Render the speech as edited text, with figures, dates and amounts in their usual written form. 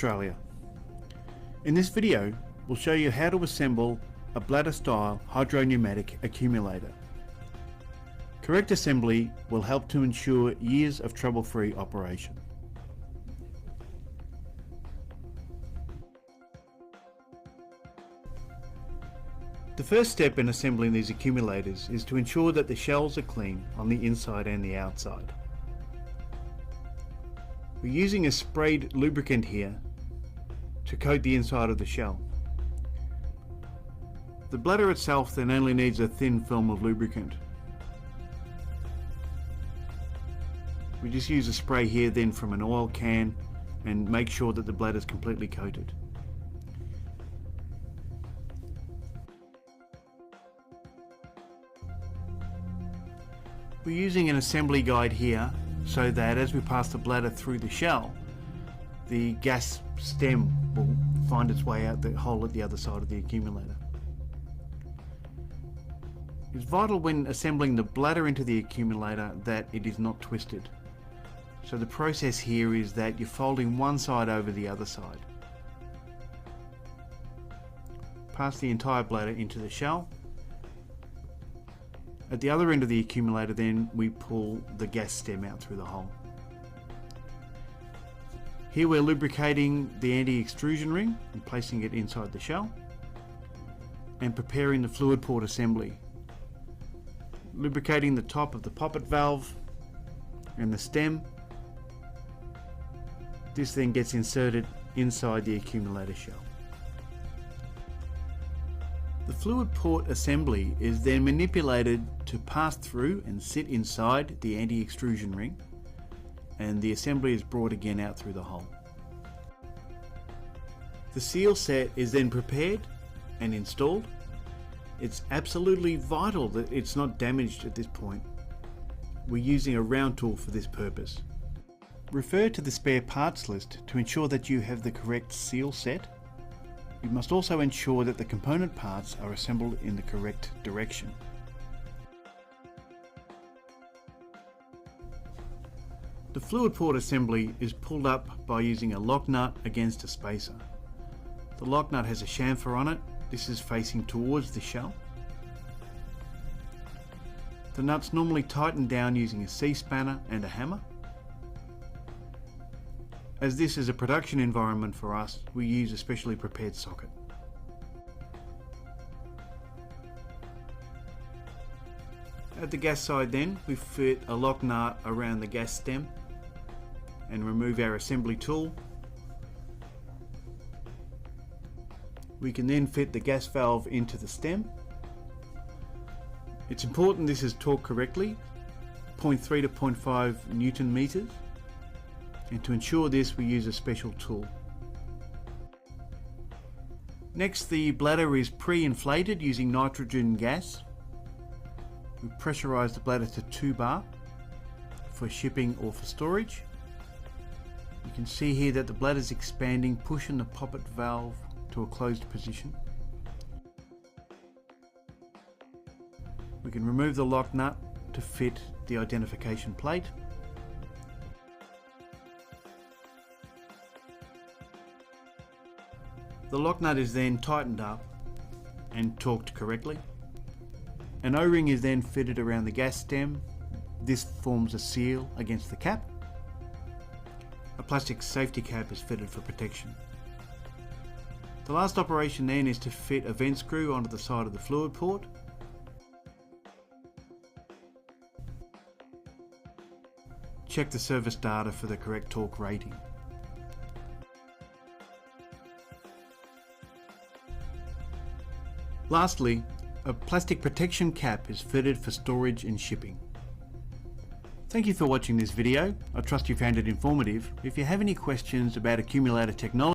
Australia. In this video, we'll show you how to assemble a bladder-style hydro-pneumatic accumulator. Correct assembly will help to ensure years of trouble-free operation. The first step in assembling these accumulators is to ensure that the shells are clean on the inside and the outside. We're using a sprayed lubricant here to coat the inside of the shell. The bladder itself then only needs a thin film of lubricant. We just use a spray here then from an oil can and make sure that the bladder is completely coated. We're using an assembly guide here so that as we pass the bladder through the shell, the gas stem will find its way out the hole at the other side of the accumulator. It's vital when assembling the bladder into the accumulator that it is not twisted. So the process here is that you're folding one side over the other side. Pass the entire bladder into the shell. At the other end of the accumulator then we pull the gas stem out through the hole. Here we're lubricating the anti-extrusion ring and placing it inside the shell and preparing the fluid port assembly. Lubricating the top of the poppet valve and the stem. This then gets inserted inside the accumulator shell. The fluid port assembly is then manipulated to pass through and sit inside the anti-extrusion ring, and the assembly is brought again out through the hole. The seal set is then prepared and installed. It's absolutely vital that it's not damaged at this point. We're using a round tool for this purpose. Refer to the spare parts list to ensure that you have the correct seal set. You must also ensure that the component parts are assembled in the correct direction. The fluid port assembly is pulled up by using a lock nut against a spacer. The lock nut has a chamfer on it. This is facing towards the shell. The nut's normally tightened down using a C-spanner and a hammer. As this is a production environment for us, we use a specially prepared socket. At the gas side then, we fit a lock nut around the gas stem and remove our assembly tool. We can then fit the gas valve into the stem. It's important this is torqued correctly, 0.3 to 0.5 Newton meters. And to ensure this, we use a special tool. Next, the bladder is pre-inflated using nitrogen gas. We pressurize the bladder to 2 bar for shipping or for storage. You can see here that the bladder is expanding, pushing the poppet valve to a closed position. We can remove the lock nut to fit the identification plate. The lock nut is then tightened up and torqued correctly. An O-ring is then fitted around the gas stem. This forms a seal against the cap. A plastic safety cap is fitted for protection. The last operation then is to fit a vent screw onto the side of the fluid port. Check the service data for the correct torque rating. Lastly, a plastic protection cap is fitted for storage and shipping. Thank you for watching this video. I trust you found it informative. If you have any questions about accumulator technology,